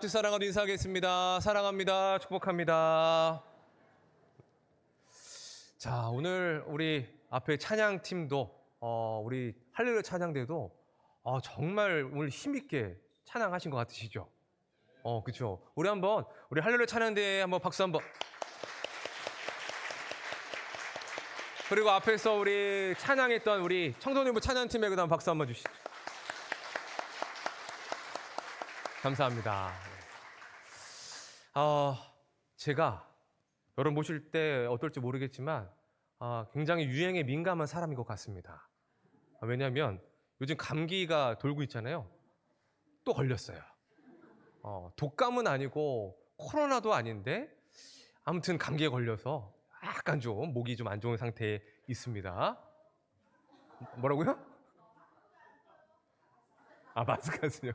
사랑하도 인사하겠습니다. 사랑합니다. 축복합니다. 자, 오늘 우리 앞에 찬양팀도 우리 할렐루야 찬양대도 정말 오늘 힘있게 찬양하신 것 같으시죠? 그렇죠. 우리 할렐루야 찬양대에 한번 박수 한번. 그리고 앞에서 우리 찬양했던 우리 청소년부 찬양팀에게도 한번 박수 한번 주시죠. 감사합니다. 제가 여러분 모실 때 어떨지 모르겠지만 굉장히 유행에 민감한 사람인 것 같습니다. 왜냐하면 요즘 감기가 돌고 있잖아요. 또 걸렸어요. 독감은 아니고 코로나도 아닌데 아무튼 감기에 걸려서 약간 좀 목이 좀 안 좋은 상태에 있습니다. 뭐라고요? 마스크 하세요.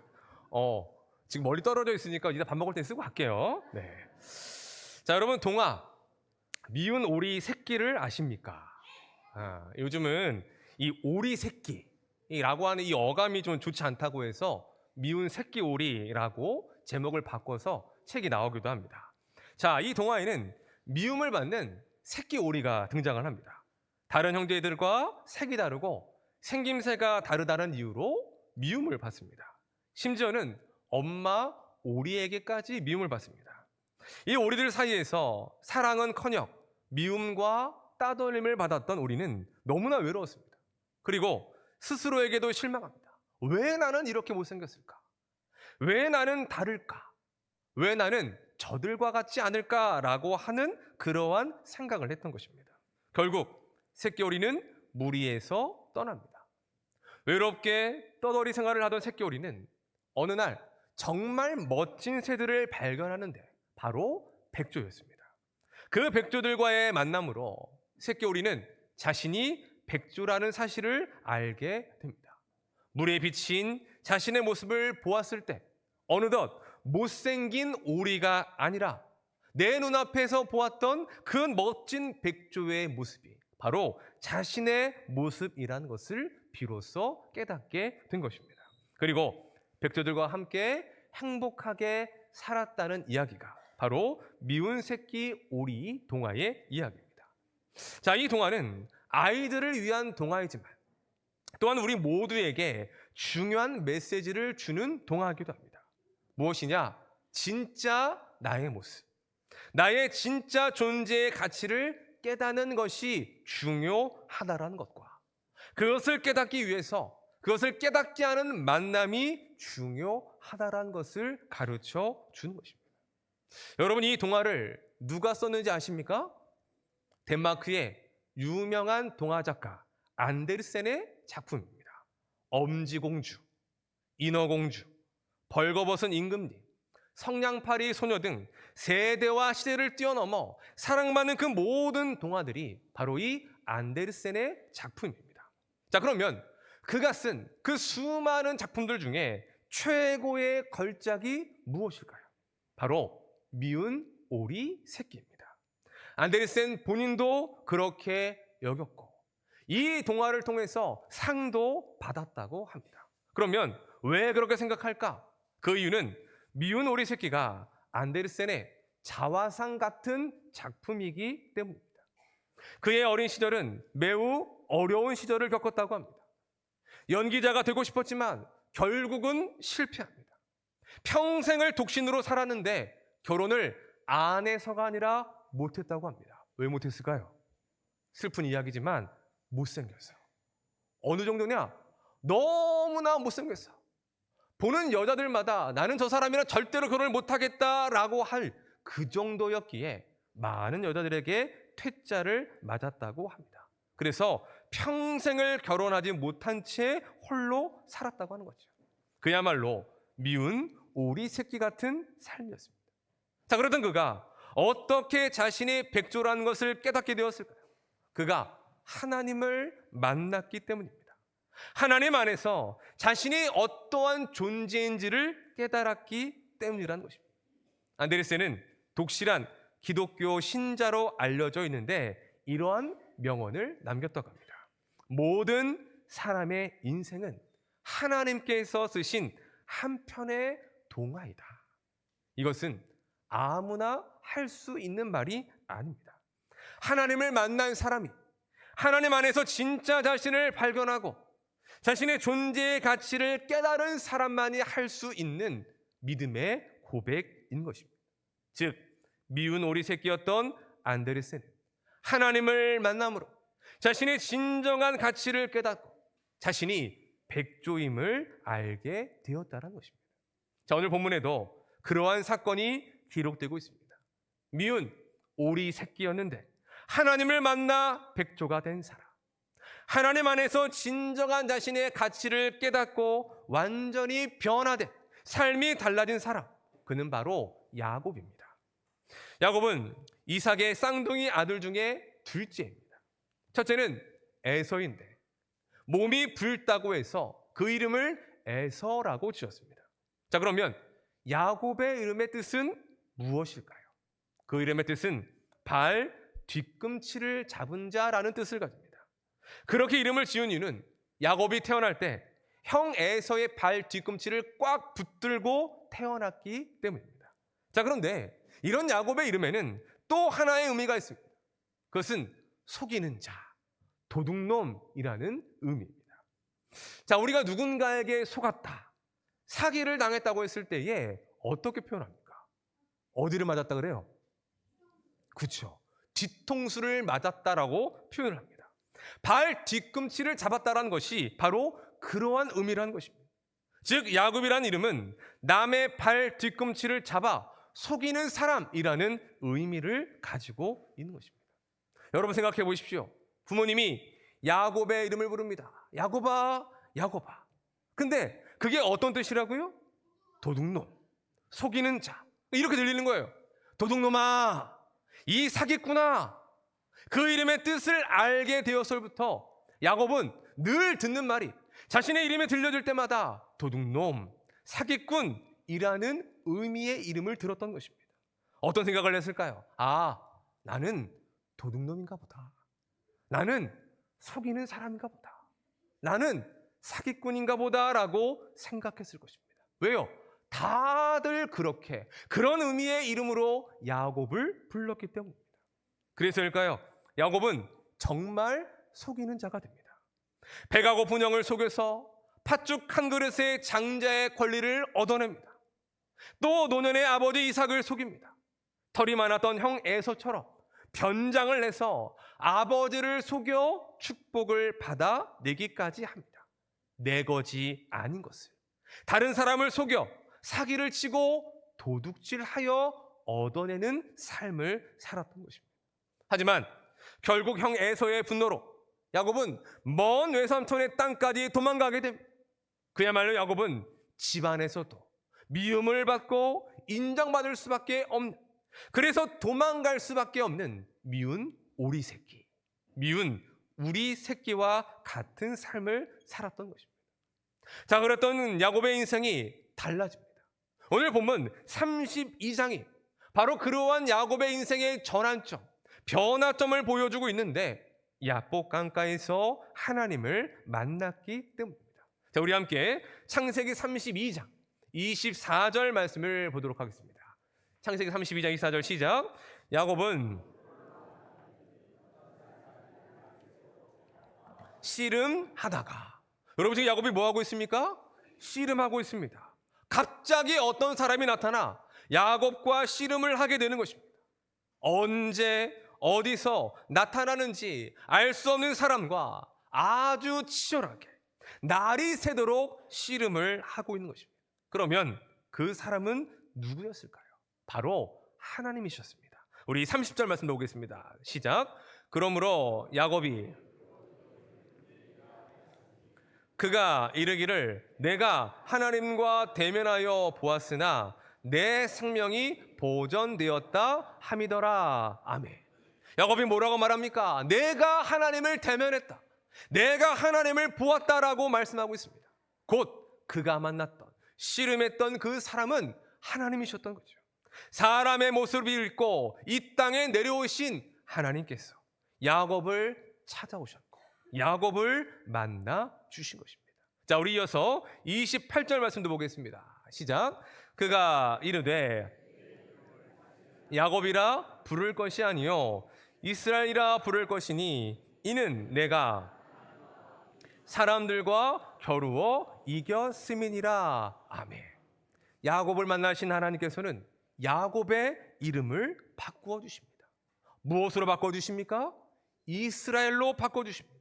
지금 멀리 떨어져 있으니까 이따 밥 먹을 때 쓰고 갈게요. 네. 자, 여러분 동화 미운 오리 새끼를 아십니까? 요즘은 이 오리 새끼라고 하는 이 어감이 좀 좋지 않다고 해서 미운 새끼 오리라고 제목을 바꿔서 책이 나오기도 합니다. 자, 이 동화에는 미움을 받는 새끼 오리가 등장을 합니다. 다른 형제들과 색이 다르고 생김새가 다르다는 이유로 미움을 받습니다. 심지어는 엄마 오리에게까지 미움을 받습니다. 이 오리들 사이에서 사랑은커녕 미움과 따돌림을 받았던 오리는 너무나 외로웠습니다. 그리고 스스로에게도 실망합니다. 왜 나는 이렇게 못생겼을까? 왜 나는 다를까? 왜 나는 저들과 같지 않을까라고 하는 그러한 생각을 했던 것입니다. 결국 새끼 오리는 무리에서 떠납니다. 외롭게 떠돌이 생활을 하던 새끼 오리는 어느 날 정말 멋진 새들을 발견하는데 바로 백조였습니다. 그 백조들과의 만남으로 새끼 오리는 자신이 백조라는 사실을 알게 됩니다. 물에 비친 자신의 모습을 보았을 때 어느덧 못생긴 오리가 아니라 내 눈앞에서 보았던 그 멋진 백조의 모습이 바로 자신의 모습이라는 것을 비로소 깨닫게 된 것입니다. 그리고 백조들과 함께 행복하게 살았다는 이야기가 바로 미운 새끼 오리 동화의 이야기입니다. 자, 이 동화는 아이들을 위한 동화이지만 또한 우리 모두에게 중요한 메시지를 주는 동화이기도 합니다. 무엇이냐? 진짜 나의 모습, 나의 진짜 존재의 가치를 깨닫는 것이 중요하다라는 것과 그것을 깨닫기 위해서 그것을 깨닫게 하는 만남이 중요하다라는 것을 가르쳐 주는 것입니다. 여러분, 이 동화를 누가 썼는지 아십니까? 덴마크의 유명한 동화 작가 안데르센의 작품입니다. 엄지공주, 인어공주, 벌거벗은 임금님, 성냥팔이 소녀 등 세대와 시대를 뛰어넘어 사랑받는 그 모든 동화들이 바로 이 안데르센의 작품입니다. 자, 그러면 그가 쓴 그 수많은 작품들 중에 최고의 걸작이 무엇일까요? 바로 미운 오리 새끼입니다. 안데르센 본인도 그렇게 여겼고 이 동화를 통해서 상도 받았다고 합니다. 그러면 왜 그렇게 생각할까? 그 이유는 미운 오리 새끼가 안데르센의 자화상 같은 작품이기 때문입니다. 그의 어린 시절은 매우 어려운 시절을 겪었다고 합니다. 연기자가 되고 싶었지만 결국은 실패합니다. 평생을 독신으로 살았는데 결혼을 아내서가 아니라 못했다고 합니다. 왜 못했을까요? 슬픈 이야기지만 못생겼어요. 어느 정도냐? 너무나 못생겼어. 보는 여자들마다 나는 저 사람이랑 절대로 결혼을 못하겠다라고 할 그 정도였기에 많은 여자들에게 퇴짜를 맞았다고 합니다. 그래서 평생을 결혼하지 못한 채 홀로 살았다고 하는 거죠. 그야말로 미운 오리 새끼 같은 삶이었습니다. 자, 그러던 그가 어떻게 자신이 백조라는 것을 깨닫게 되었을까요? 그가 하나님을 만났기 때문입니다. 하나님 안에서 자신이 어떠한 존재인지를 깨달았기 때문이라는 것입니다. 안데르센은 독실한 기독교 신자로 알려져 있는데 이러한 명언을 남겼다고 합니다. 모든 사람의 인생은 하나님께서 쓰신 한 편의 동화이다. 이것은 아무나 할 수 있는 말이 아닙니다. 하나님을 만난 사람이 하나님 안에서 진짜 자신을 발견하고 자신의 존재의 가치를 깨달은 사람만이 할 수 있는 믿음의 고백인 것입니다. 즉, 미운 오리 새끼였던 안데르센은 하나님을 만남으로 자신의 진정한 가치를 깨닫고 자신이 백조임을 알게 되었다는 것입니다. 자, 오늘 본문에도 그러한 사건이 기록되고 있습니다. 미운 오리 새끼였는데 하나님을 만나 백조가 된 사람, 하나님 안에서 진정한 자신의 가치를 깨닫고 완전히 변화된 삶이 달라진 사람, 그는 바로 야곱입니다. 야곱은 이삭의 쌍둥이 아들 중에 둘째입니다. 첫째는 에서인데 몸이 붉다고 해서 그 이름을 에서라고 지었습니다. 자, 그러면 야곱의 이름의 뜻은 무엇일까요? 그 이름의 뜻은 발 뒤꿈치를 잡은 자라는 뜻을 가집니다. 그렇게 이름을 지은 이유는 야곱이 태어날 때 형 에서의 발 뒤꿈치를 꽉 붙들고 태어났기 때문입니다. 자, 그런데 이런 야곱의 이름에는 또 하나의 의미가 있습니다. 그것은 속이는 자, 도둑놈이라는 의미입니다. 자, 우리가 누군가에게 속았다, 사기를 당했다고 했을 때에 어떻게 표현합니까? 어디를 맞았다 그래요? 그렇죠. 뒤통수를 맞았다라고 표현을 합니다. 발 뒤꿈치를 잡았다라는 것이 바로 그러한 의미라는 것입니다. 즉, 야곱이라는 이름은 남의 발 뒤꿈치를 잡아 속이는 사람이라는 의미를 가지고 있는 것입니다. 여러분 생각해 보십시오. 부모님이 야곱의 이름을 부릅니다. 야곱아, 야곱아. 근데 그게 어떤 뜻이라고요? 도둑놈, 속이는 자, 이렇게 들리는 거예요. 도둑놈아, 이 사기꾼아. 그 이름의 뜻을 알게 되었을부터 야곱은 늘 듣는 말이 자신의 이름이 들려줄 때마다 도둑놈, 사기꾼이라는 의미의 이름을 들었던 것입니다. 어떤 생각을 했을까요? 아, 나는 도둑놈인가 보다. 나는 속이는 사람인가 보다. 나는 사기꾼인가 보다라고 생각했을 것입니다. 왜요? 다들 그렇게 그런 의미의 이름으로 야곱을 불렀기 때문입니다. 그래서일까요? 야곱은 정말 속이는 자가 됩니다. 배가 고픈 형을 속여서 팥죽 한 그릇의 장자의 권리를 얻어냅니다. 또 노년의 아버지 이삭을 속입니다. 털이 많았던 형 에서처럼 변장을 내서 아버지를 속여 축복을 받아 내기까지 합니다. 내 것이 아닌 것을 다른 사람을 속여 사기를 치고 도둑질하여 얻어내는 삶을 살았던 것입니다. 하지만 결국 형 에서의 분노로 야곱은 먼 외삼촌의 땅까지 도망가게 됩니다. 그야말로 야곱은 집안에서도 미움을 받고 인정받을 수밖에 없는, 그래서 도망갈 수밖에 없는 미운 오리 새끼, 미운 우리 새끼와 같은 삶을 살았던 것입니다. 자, 그랬던 야곱의 인생이 달라집니다. 오늘 보면 32장이 바로 그러한 야곱의 인생의 전환점, 변화점을 보여주고 있는데 야복 강가에서 하나님을 만났기 때문입니다. 자, 우리 함께 창세기 32장 24절 말씀을 보도록 하겠습니다. 창세기 32장 24절 시작. 야곱은 씨름하다가, 여러분 지금 야곱이 뭐 하고 있습니까? 씨름하고 있습니다. 갑자기 어떤 사람이 나타나 야곱과 씨름을 하게 되는 것입니다. 언제 어디서 나타나는지 알 수 없는 사람과 아주 치열하게 날이 새도록 씨름을 하고 있는 것입니다. 그러면 그 사람은 누구였을까요? 바로 하나님이셨습니다. 우리 30절 말씀 보겠습니다. 시작. 그러므로 야곱이 그가 이르기를 내가 하나님과 대면하여 보았으나 내 생명이 보존되었다 함이더라. 아멘. 야곱이 뭐라고 말합니까? 내가 하나님을 대면했다, 내가 하나님을 보았다라고 말씀하고 있습니다. 곧 그가 만났던 씨름했던 그 사람은 하나님이셨던 거죠. 사람의 모습을 입고 이 땅에 내려오신 하나님께서 야곱을 찾아오셨고 야곱을 만나 주신 것입니다. 자, 우리 이어서 28절 말씀도 보겠습니다. 시작. 그가 이르되 야곱이라 부를 것이 아니요 이스라엘이라 부를 것이니 이는 내가 사람들과 겨루어 이겼음이니라. 아멘. 야곱을 만나신 하나님께서는 야곱의 이름을 바꾸어 주십니다. 무엇으로 바꿔 주십니까? 이스라엘로 바꿔 주십니다.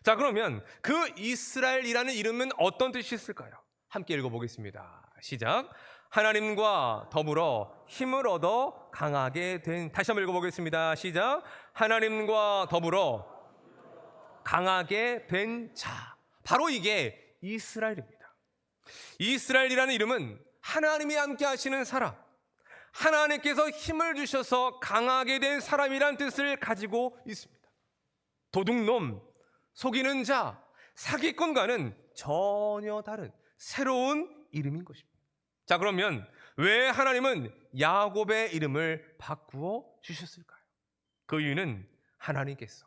자, 그러면 그 이스라엘이라는 이름은 어떤 뜻이 있을까요? 함께 읽어보겠습니다. 시작. 하나님과 더불어 힘을 얻어 강하게 된, 다시 한번 읽어보겠습니다. 시작. 하나님과 더불어 강하게 된 자. 바로 이게 이스라엘입니다. 이스라엘이라는 이름은 하나님이 함께 하시는 사람, 하나님께서 힘을 주셔서 강하게 된 사람이란 뜻을 가지고 있습니다. 도둑놈, 속이는 자, 사기꾼과는 전혀 다른 새로운 이름인 것입니다. 자, 그러면 왜 하나님은 야곱의 이름을 바꾸어 주셨을까요? 그 이유는 하나님께서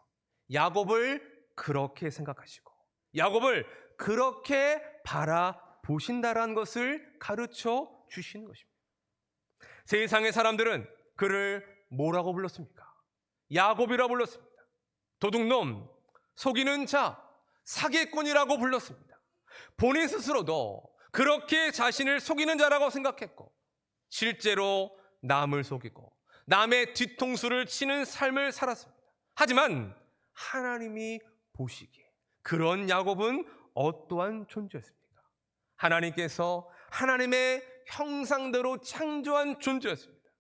야곱을 그렇게 생각하시고 야곱을 그렇게 바라보신다라는 것을 가르쳐 주시는 것입니다. 세상의 사람들은 그를 뭐라고 불렀습니까? 야곱이라고 불렀습니다. 도둑놈, 속이는 자, 사기꾼이라고 불렀습니다. 본인 스스로도 그렇게 자신을 속이는 자라고 생각했고 실제로 남을 속이고 남의 뒤통수를 치는 삶을 살았습니다. 하지만 하나님이 보시기에 그런 야곱은 어떠한 존재였습니까? 하나님께서 하나님의 형상대로 창조한 존재였습니다.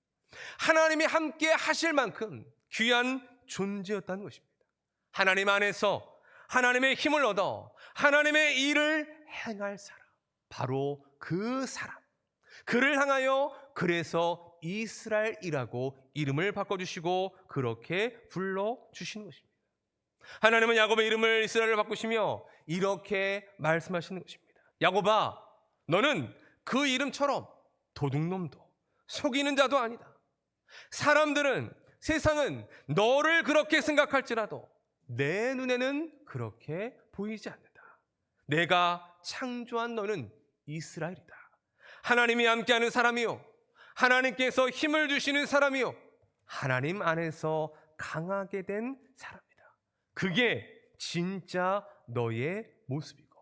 하나님이 함께 하실 만큼 귀한 존재였다는 것입니다. 하나님 안에서 하나님의 힘을 얻어 하나님의 일을 행할 사람, 바로 그 사람, 그를 향하여 그래서 이스라엘이라고 이름을 바꿔주시고 그렇게 불러주시는 것입니다. 하나님은 야곱의 이름을 이스라엘을 바꾸시며 이렇게 말씀하시는 것입니다. 야곱아, 너는 그 이름처럼 도둑놈도 속이는 자도 아니다. 사람들은, 세상은 너를 그렇게 생각할지라도 내 눈에는 그렇게 보이지 않는다. 내가 창조한 너는 이스라엘이다. 하나님이 함께하는 사람이요, 하나님께서 힘을 주시는 사람이요, 하나님 안에서 강하게 된 사람이다. 그게 진짜 너의 모습이고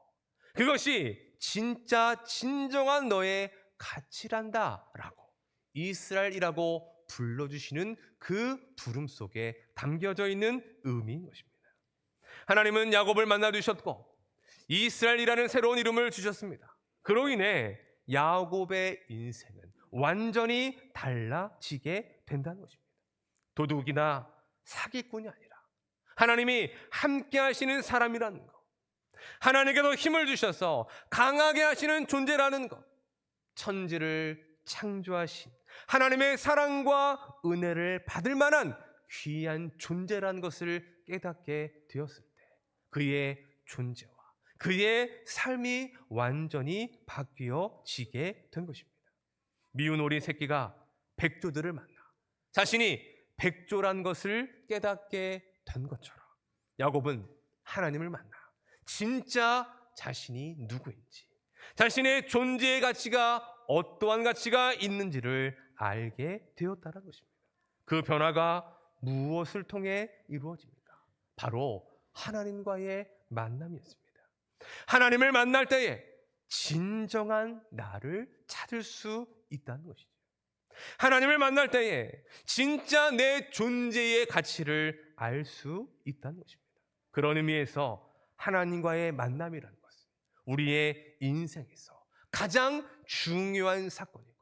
그것이 진짜 진정한 너의 가치란다 라고 이스라엘이라고 불러주시는 그 부름 속에 담겨져 있는 의미인 것입니다. 하나님은 야곱을 만나주셨고 이스라엘이라는 새로운 이름을 주셨습니다. 그로 인해 야곱의 인생은 완전히 달라지게 된다는 것입니다. 도둑이나 사기꾼이 아니라 하나님이 함께 하시는 사람이라는 것, 하나님께서 힘을 주셔서 강하게 하시는 존재라는 것, 천지를 창조하신 하나님의 사랑과 은혜를 받을 만한 귀한 존재라는 것을 깨닫게 되었을 때 그의 존재와 그의 삶이 완전히 바뀌어지게 된 것입니다. 미운 오리 새끼가 백조들을 만나 자신이 백조란 것을 깨닫게 된 것처럼 야곱은 하나님을 만나 진짜 자신이 누구인지, 자신의 존재의 가치가 어떠한 가치가 있는지를 알게 되었다는 것입니다. 그 변화가 무엇을 통해 이루어집니까? 바로 하나님과의 만남이었습니다. 하나님을 만날 때에 진정한 나를 찾을 수 있다는 것이죠. 하나님을 만날 때에 진짜 내 존재의 가치를 알 수 있다는 것입니다. 그런 의미에서 하나님과의 만남이라는 것은 우리의 인생에서 가장 중요한 사건이고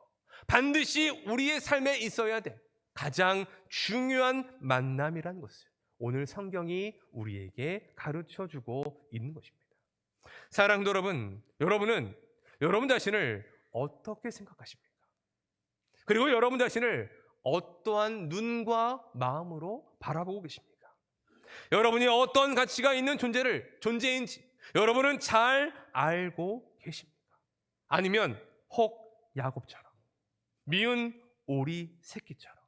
반드시 우리의 삶에 있어야 될 가장 중요한 만남이라는 것을 오늘 성경이 우리에게 가르쳐주고 있는 것입니다. 사랑하는 여러분, 여러분은 여러분 자신을 어떻게 생각하십니까? 그리고 여러분 자신을 어떠한 눈과 마음으로 바라보고 계십니까? 여러분이 어떤 가치가 있는 존재인지 여러분은 잘 알고 계십니까? 아니면 혹 야곱처럼 미운 오리 새끼처럼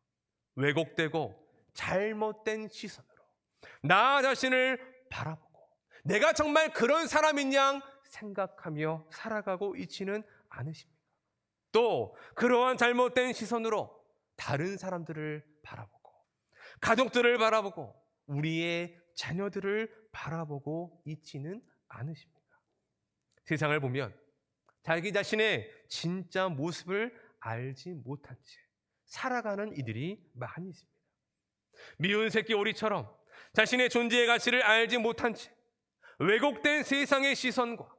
왜곡되고 잘못된 시선으로 나 자신을 바라보고 내가 정말 그런 사람인 양 생각하며 살아가고 있지는 않으십니까? 또 그러한 잘못된 시선으로 다른 사람들을 바라보고, 가족들을 바라보고, 우리의 자녀들을 바라보고 있지는 않으십니까? 세상을 보면 자기 자신의 진짜 모습을 알지 못한 채 살아가는 이들이 많이 있습니다. 미운 새끼 오리처럼 자신의 존재의 가치를 알지 못한 채 왜곡된 세상의 시선과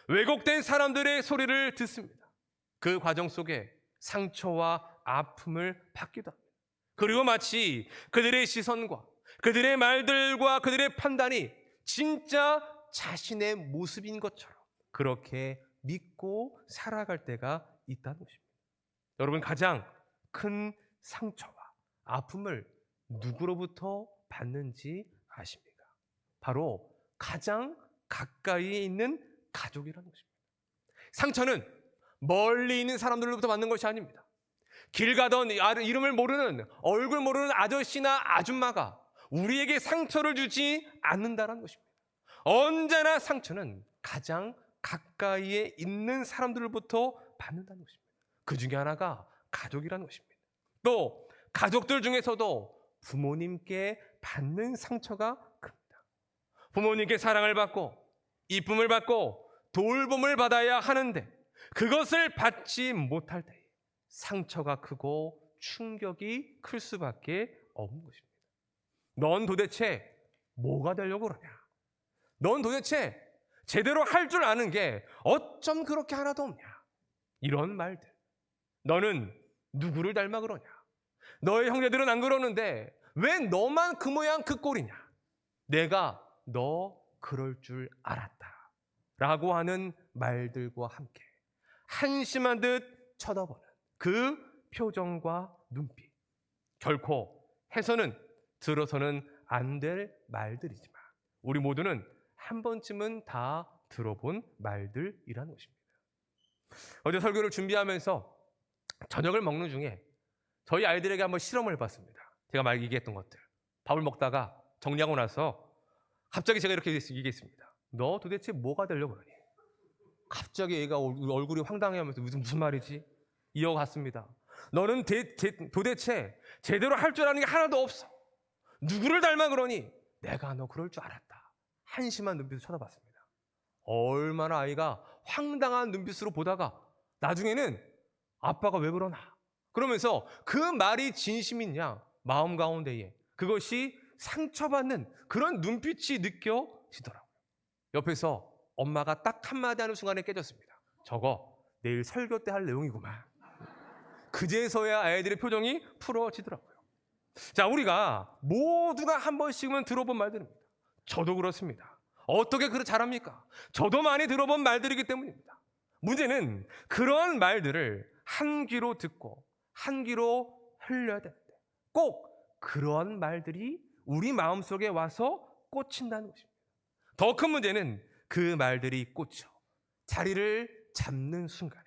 왜곡된 사람들의 소리를 듣습니다. 그 과정 속에 상처와 아픔을 받기도 합니다. 그리고 마치 그들의 시선과 그들의 말들과 그들의 판단이 진짜 자신의 모습인 것처럼 그렇게 믿고 살아갈 때가 있다는 것입니다. 여러분, 가장 큰 상처와 아픔을 누구로부터 받는지 아십니까? 바로 가장 가까이에 있는 가족이라는 것입니다. 상처는 멀리 있는 사람들로부터 받는 것이 아닙니다. 길 가던 이름을 모르는, 얼굴 모르는 아저씨나 아줌마가 우리에게 상처를 주지 않는다는 것입니다. 언제나 상처는 가장 가까이에 있는 사람들로부터 받는다는 것입니다. 그 중에 하나가 가족이라는 것입니다. 또 가족들 중에서도 부모님께 받는 상처가 큽니다. 부모님께 사랑을 받고 이쁨을 받고 돌봄을 받아야 하는데 그것을 받지 못할 때 상처가 크고 충격이 클 수밖에 없는 것입니다. 넌 도대체 뭐가 되려고 그러냐? 넌 도대체 제대로 할 줄 아는 게 어쩜 그렇게 하나도 없냐? 이런 말들. 너는 누구를 닮아 그러냐? 너의 형제들은 안 그러는데 왜 너만 그 모양 그 꼴이냐? 내가 너 그럴 줄 알았다 라고 하는 말들과 함께 한심한 듯 쳐다보는 그 표정과 눈빛, 결코 해서는 들어서는 안 될 말들이지만 우리 모두는 한 번쯤은 다 들어본 말들이라는 것입니다. 어제 설교를 준비하면서 저녁을 먹는 중에 저희 아이들에게 한번 실험을 해봤습니다. 제가 막 얘기했던 것들. 밥을 먹다가 정리하고 나서 갑자기 제가 이렇게 얘기했습니다. 너 도대체 뭐가 되려고 그러니? 갑자기 얘가 얼굴이 황당해하면서 무슨 말이지? 이어갔습니다. 너는 도대체 제대로 할 줄 아는 게 하나도 없어. 누구를 닮아 그러니? 내가 너 그럴 줄 알았다. 한심한 눈빛으로 쳐다봤습니다. 얼마나 아이가 황당한 눈빛으로 보다가 나중에는 아빠가 왜 그러나? 그러면서 그 말이 진심인 양 마음 가운데에 그것이 상처받는 그런 눈빛이 느껴지더라고요. 옆에서 엄마가 딱 한마디 하는 순간에 깨졌습니다. 저거 내일 설교 때 할 내용이구만. 그제서야 아이들의 표정이 풀어지더라고요. 자, 우리가 모두가 한 번씩은 들어본 말들입니다. 저도 그렇습니다. 어떻게 그렇게 잘합니까? 저도 많이 들어본 말들이기 때문입니다. 문제는 그런 말들을 한 귀로 듣고 한 귀로 흘려야 되는데 꼭 그런 말들이 우리 마음속에 와서 꽂힌다는 것입니다. 더 큰 문제는 그 말들이 꽂혀 자리를 잡는 순간에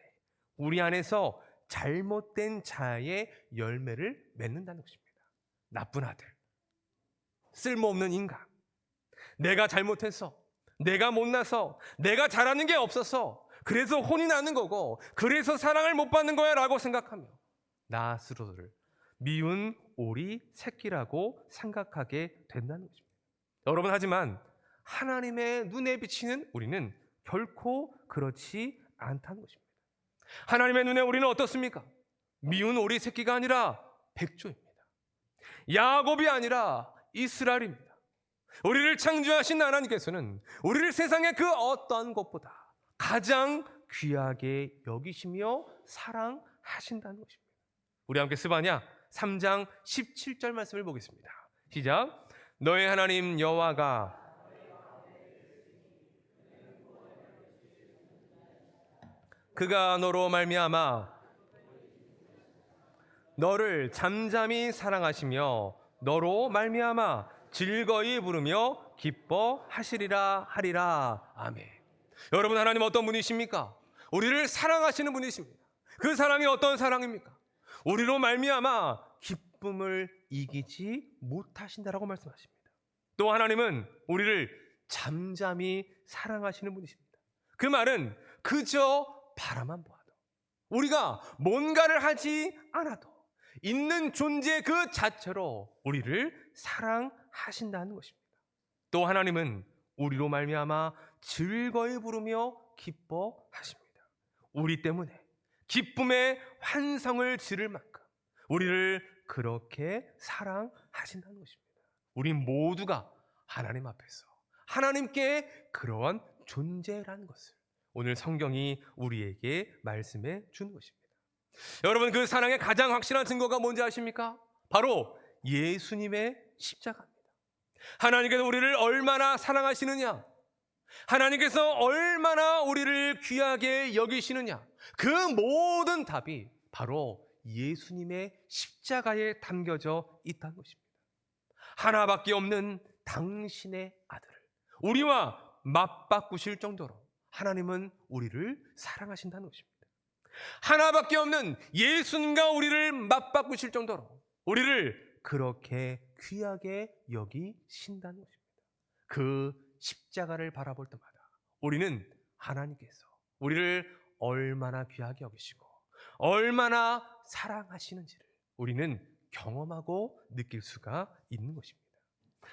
우리 안에서 잘못된 자아의 열매를 맺는다는 것입니다. 나쁜 아들, 쓸모없는 인간, 내가 잘못해서, 내가 못나서, 내가 잘하는 게 없어서 그래서 혼이 나는 거고 그래서 사랑을 못 받는 거야 라고 생각하며 나 스스로를 미운 오리 새끼라고 생각하게 된다는 것입니다. 여러분, 하지만 하나님의 눈에 비치는 우리는 결코 그렇지 않다는 것입니다. 하나님의 눈에 우리는 어떻습니까? 미운 오리 새끼가 아니라 백조입니다. 야곱이 아니라 이스라엘입니다. 우리를 창조하신 하나님께서는 우리를 세상의 그 어떤 것보다 가장 귀하게 여기시며 사랑하신다는 것입니다. 우리 함께 스바냐 3장 17절 말씀을 보겠습니다. 시작. 너의 하나님 여호와가 그가 너로 말미암아 너를 잠잠히 사랑하시며 너로 말미암아 즐거이 부르며 기뻐하시리라 하리라. 아멘. 여러분, 하나님 어떤 분이십니까? 우리를 사랑하시는 분이십니다. 그 사랑이 어떤 사랑입니까? 우리로 말미암아 기쁨을 이기지 못하신다라고 말씀하십니다. 또 하나님은 우리를 잠잠히 사랑하시는 분이십니다. 그 말은 그저 바라만 보아도 우리가 뭔가를 하지 않아도 있는 존재 그 자체로 우리를 사랑하신다는 것입니다. 또 하나님은 우리로 말미암아 즐거이 부르며 기뻐하십니다. 우리 때문에 기쁨의 환성을 지를 만큼 우리를 그렇게 사랑하신다는 것입니다. 우리 모두가 하나님 앞에서 하나님께 그러한 존재라는 것을 오늘 성경이 우리에게 말씀해 주는 것입니다. 여러분, 그 사랑의 가장 확실한 증거가 뭔지 아십니까? 바로 예수님의 십자가입니다. 하나님께서 우리를 얼마나 사랑하시느냐, 하나님께서 얼마나 우리를 귀하게 여기시느냐, 그 모든 답이 바로 예수님의 십자가에 담겨져 있다는 것입니다. 하나밖에 없는 당신의 아들을 우리와 맞바꾸실 정도로 하나님은 우리를 사랑하신다는 것입니다. 하나밖에 없는 예수님과 우리를 맞바꾸실 정도로 우리를 그렇게 귀하게 여기신다는 것입니다. 그 십자가를 바라볼 때마다 우리는 하나님께서 우리를 얼마나 귀하게 여기시고 얼마나 사랑하시는지를 우리는 경험하고 느낄 수가 있는 것입니다.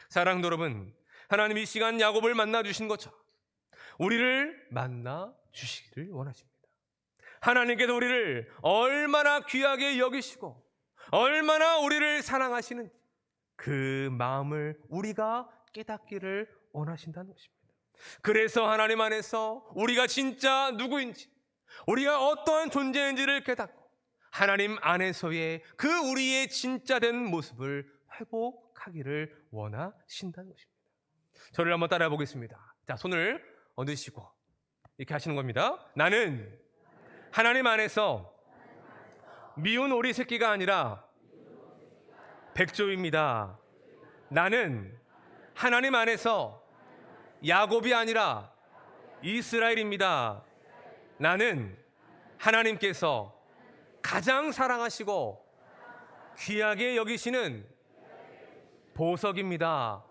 사랑하는 여러분, 하나님이 이 시간 야곱을 만나 주신 것처럼 우리를 만나 주시기를 원하십니다. 하나님께서 우리를 얼마나 귀하게 여기시고 얼마나 우리를 사랑하시는지 그 마음을 우리가 깨닫기를 원하신다는 것입니다. 그래서 하나님 안에서 우리가 진짜 누구인지, 우리가 어떠한 존재인지를 깨닫고 하나님 안에서의 그 우리의 진짜 된 모습을 회복하기를 원하신다는 것입니다. 저를 한번 따라해 보겠습니다. 자, 손을 얹으시고 이렇게 하시는 겁니다. 나는 하나님 안에서 미운 오리 새끼가 아니라 백조입니다. 나는 하나님 안에서 야곱이 아니라 이스라엘입니다. 나는 하나님께서 가장 사랑하시고 귀하게 여기시는 보석입니다.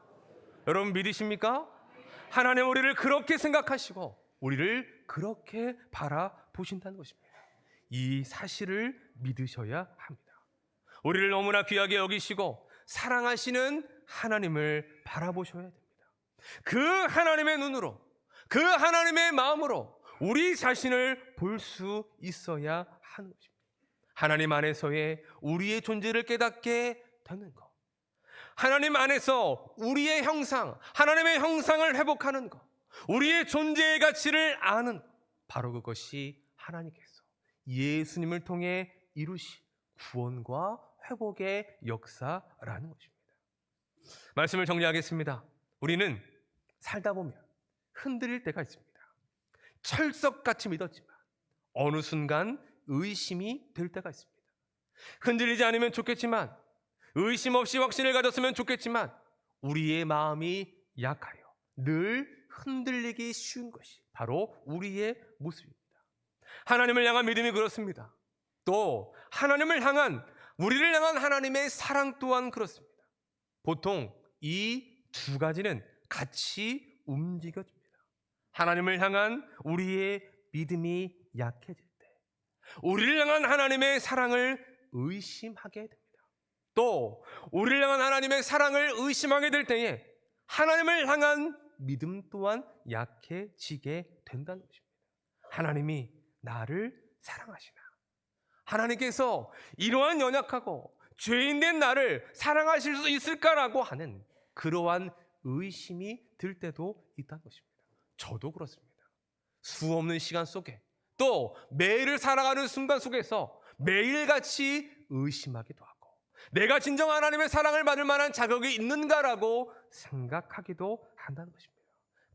여러분 믿으십니까? 하나님 우리를 그렇게 생각하시고 우리를 그렇게 바라보신다는 것입니다. 이 사실을 믿으셔야 합니다. 우리를 너무나 귀하게 여기시고 사랑하시는 하나님을 바라보셔야 됩니다. 그 하나님의 눈으로, 그 하나님의 마음으로 우리 자신을 볼 수 있어야 하는 것입니다. 하나님 안에서의 우리의 존재를 깨닫게 되는 것, 하나님 안에서 우리의 형상, 하나님의 형상을 회복하는 것, 우리의 존재의 가치를 아는 것, 바로 그것이 하나님께서 예수님을 통해 이루신 구원과 회복의 역사라는 것입니다. 말씀을 정리하겠습니다. 우리는 살다 보면 흔들릴 때가 있습니다. 철석같이 믿었지만 어느 순간 의심이 될 때가 있습니다. 흔들리지 않으면 좋겠지만, 의심 없이 확신을 가졌으면 좋겠지만 우리의 마음이 약하여 늘 흔들리기 쉬운 것이 바로 우리의 모습입니다. 하나님을 향한 믿음이 그렇습니다. 또 하나님을 향한, 우리를 향한 하나님의 사랑 또한 그렇습니다. 보통 이 두 가지는 같이 움직여집니다. 하나님을 향한 우리의 믿음이 약해질 때 우리를 향한 하나님의 사랑을 의심하게 됩니다. 또 우리를 향한 하나님의 사랑을 의심하게 될 때에 하나님을 향한 믿음 또한 약해지게 된다는 것입니다. 하나님이 나를 사랑하시나? 하나님께서 이러한 연약하고 죄인된 나를 사랑하실 수 있을까라고 하는 그러한 의심이 들 때도 있다는 것입니다. 저도 그렇습니다. 수없는 시간 속에 또 매일을 살아가는 순간 속에서 매일같이 의심하기도 하고 내가 진정 하나님의 사랑을 받을 만한 자격이 있는가라고 생각하기도 한다는 것입니다.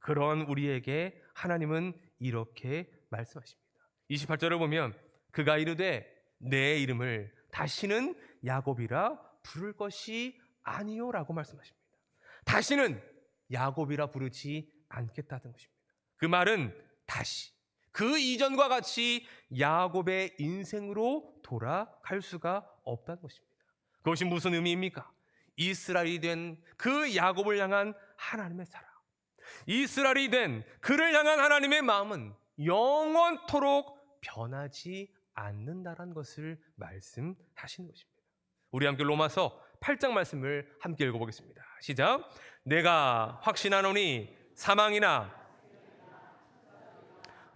그런 우리에게 하나님은 이렇게 말씀하십니다. 28절을 보면 그가 이르되 내 이름을 다시는 야곱이라 부를 것이 아니요라고 말씀하십니다. 다시는 야곱이라 부르지 않겠다는 것입니다. 그 말은 다시 그 이전과 같이 야곱의 인생으로 돌아갈 수가 없다는 것입니다. 그것이 무슨 의미입니까? 이스라엘이 된 그 야곱을 향한 하나님의 사랑, 이스라엘이 된 그를 향한 하나님의 마음은 영원토록 변하지 않는다라는 것을 말씀하시는 것입니다. 우리 함께 로마서 8장 말씀을 함께 읽어보겠습니다. 시작. 내가 확신하노니 사망이나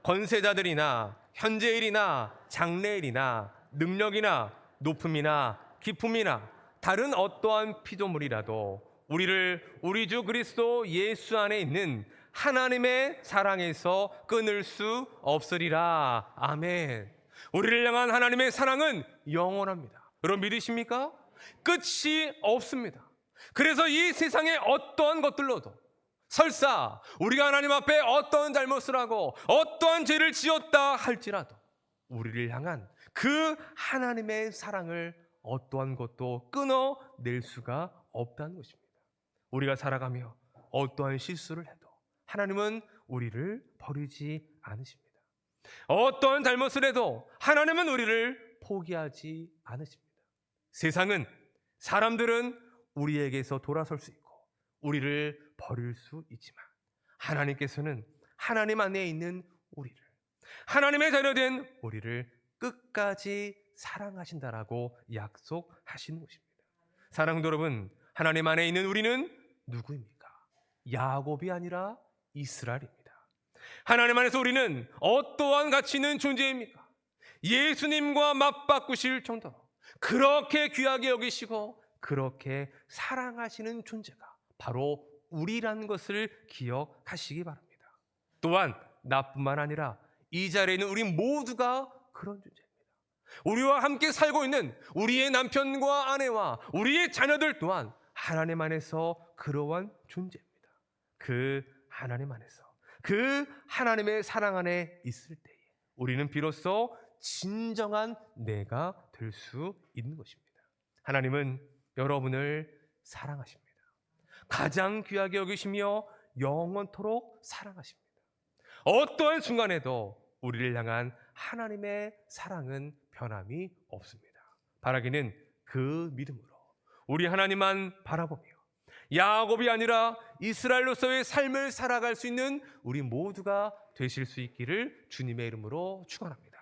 권세자들이나 현재일이나 장래일이나 능력이나 높음이나 깊음이나 다른 어떠한 피조물이라도 우리를 우리 주 그리스도 예수 안에 있는 하나님의 사랑에서 끊을 수 없으리라. 아멘. 우리를 향한 하나님의 사랑은 영원합니다. 여러분 믿으십니까? 끝이 없습니다. 그래서 이 세상의 어떠한 것들로도 설사 우리가 하나님 앞에 어떠한 잘못을 하고 어떠한 죄를 지었다 할지라도 우리를 향한 그 하나님의 사랑을 어떠한 것도 끊어낼 수가 없다는 것입니다. 우리가 살아가며 어떠한 실수를 해도 하나님은 우리를 버리지 않으십니다. 어떠한 잘못을 해도 하나님은 우리를 포기하지 않으십니다. 세상은, 사람들은 우리에게서 돌아설 수 있고 우리를 버릴 수 있지만 하나님께서는 하나님 안에 있는 우리를, 하나님의 자녀된 우리를 끝까지 사랑하신다라고 약속하시는 것입니다. 사랑도 여러분, 하나님 안에 있는 우리는 누구입니까? 야곱이 아니라 이스라엘입니다. 하나님 안에서 우리는 어떠한 가치 있는 존재입니까? 예수님과 맞바꾸실 정도로 그렇게 귀하게 여기시고 그렇게 사랑하시는 존재가 바로 우리라는 것을 기억하시기 바랍니다. 또한 나뿐만 아니라 이 자리에 있는 우리 모두가 그런 존재입니다. 우리와 함께 살고 있는 우리의 남편과 아내와 우리의 자녀들 또한 하나님 안에서 그러한 존재입니다. 그 하나님 안에서, 그 하나님의 사랑 안에 있을 때에 우리는 비로소 진정한 내가 될 수 있는 것입니다. 하나님은 여러분을 사랑하십니다. 가장 귀하게 여기시며 영원토록 사랑하십니다. 어떠한 순간에도 우리를 향한 하나님의 사랑은 변함이 없습니다. 바라기는 그 믿음으로 우리 하나님만 바라보며 야곱이 아니라 이스라엘로서의 삶을 살아갈 수 있는 우리 모두가 되실 수 있기를 주님의 이름으로 축원합니다.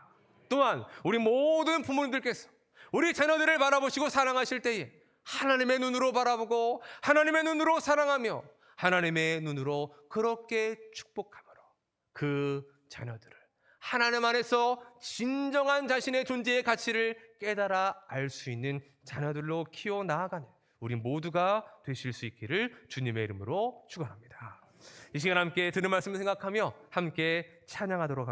또한 우리 모든 부모님들께서 우리 자녀들을 바라보시고 사랑하실 때에 하나님의 눈으로 바라보고 하나님의 눈으로 사랑하며 하나님의 눈으로 그렇게 축복함으로 그 자녀들을 하나님 안에서 진정한 자신의 존재의 가치를 깨달아 알 수 있는 자녀들로 키워 나아가는 우리 모두가 되실 수 있기를 주님의 이름으로 축원합니다. 이 시간 함께 들은 말씀을 생각하며 함께 찬양하도록 하겠습니다.